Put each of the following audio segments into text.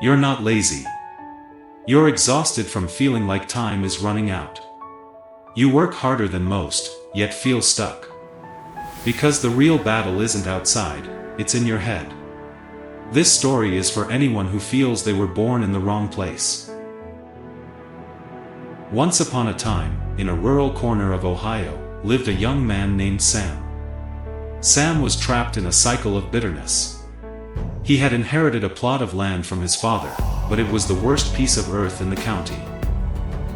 You're not lazy. You're exhausted from feeling like time is running out. You work harder than most, yet feel stuck. Because the real battle isn't outside, it's in your head. This story is for anyone who feels they were born in the wrong place. Once upon a time, in a rural corner of Ohio, lived a young man named Sam. Sam was trapped in a cycle of bitterness. He had inherited a plot of land from his father, but it was the worst piece of earth in the county.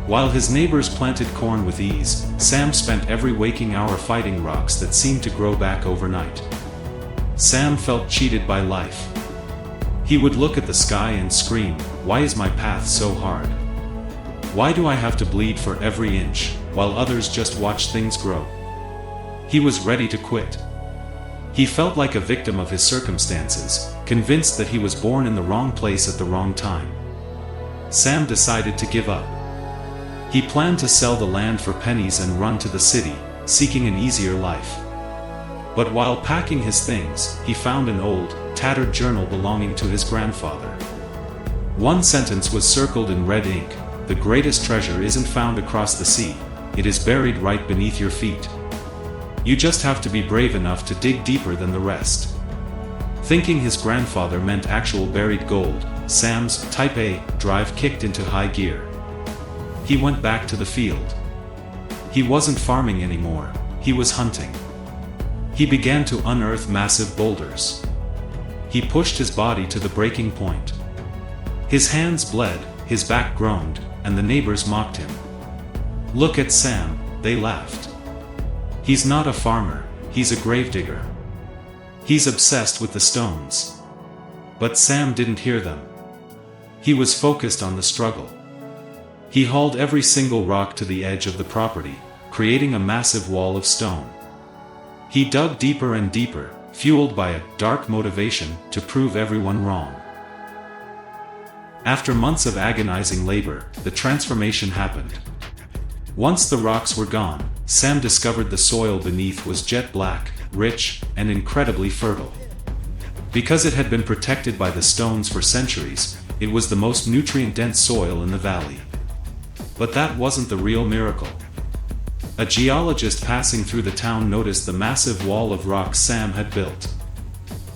While his neighbors planted corn with ease, Sam spent every waking hour fighting rocks that seemed to grow back overnight. Sam felt cheated by life. He would look at the sky and scream, "Why is my path so hard? Why do I have to bleed for every inch, while others just watch things grow?" He was ready to quit. He felt like a victim of his circumstances, convinced that he was born in the wrong place at the wrong time. Sam decided to give up. He planned to sell the land for pennies and run to the city, seeking an easier life. But while packing his things, he found an old, tattered journal belonging to his grandfather. One sentence was circled in red ink: "The greatest treasure isn't found across the sea, it is buried right beneath your feet. You just have to be brave enough to dig deeper than the rest." Thinking his grandfather meant actual buried gold, Sam's Type A drive kicked into high gear. He went back to the field. He wasn't farming anymore, he was hunting. He began to unearth massive boulders. He pushed his body to the breaking point. His hands bled, his back groaned, and the neighbors mocked him. "Look at Sam," they laughed. "He's not a farmer, he's a gravedigger. He's obsessed with the stones." But Sam didn't hear them. He was focused on the struggle. He hauled every single rock to the edge of the property, creating a massive wall of stone. He dug deeper and deeper, fueled by a dark motivation to prove everyone wrong. After months of agonizing labor, the transformation happened. Once the rocks were gone, Sam discovered the soil beneath was jet black, rich, and incredibly fertile. Because it had been protected by the stones for centuries, it was the most nutrient-dense soil in the valley. But that wasn't the real miracle. A geologist passing through the town noticed the massive wall of rock Sam had built.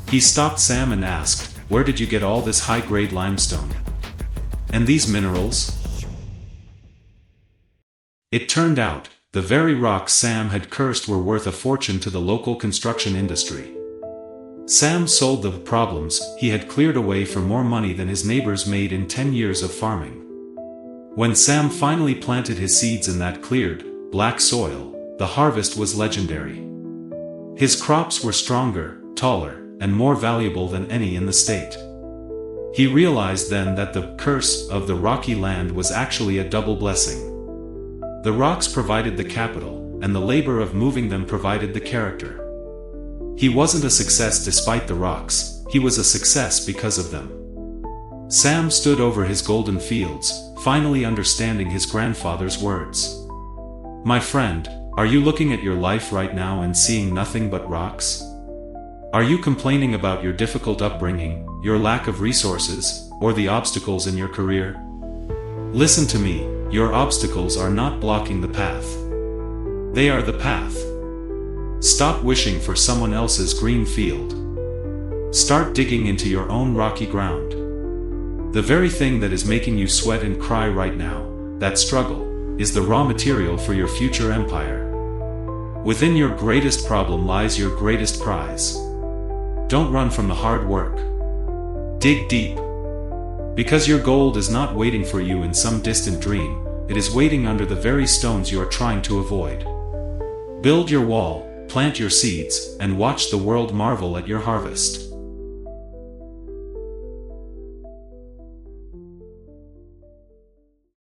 He stopped Sam and asked, "Where did you get all this high-grade limestone? And these minerals?" It turned out, the very rocks Sam had cursed were worth a fortune to the local construction industry. Sam sold the problems he had cleared away for more money than his neighbors made in 10 years of farming. When Sam finally planted his seeds in that cleared, black soil, the harvest was legendary. His crops were stronger, taller, and more valuable than any in the state. He realized then that the curse of the rocky land was actually a double blessing. The rocks provided the capital, and the labor of moving them provided the character. He wasn't a success despite the rocks, he was a success because of them. Sam stood over his golden fields, finally understanding his grandfather's words. "My friend, are you looking at your life right now and seeing nothing but rocks? Are you complaining about your difficult upbringing, your lack of resources, or the obstacles in your career? Listen to me, your obstacles are not blocking the path. They are the path. Stop wishing for someone else's green field. Start digging into your own rocky ground. The very thing that is making you sweat and cry right now, that struggle, is the raw material for your future empire. Within your greatest problem lies your greatest prize. Don't run from the hard work. Dig deep. Because your gold is not waiting for you in some distant dream, it is waiting under the very stones you are trying to avoid. Build your wall, plant your seeds, and watch the world marvel at your harvest."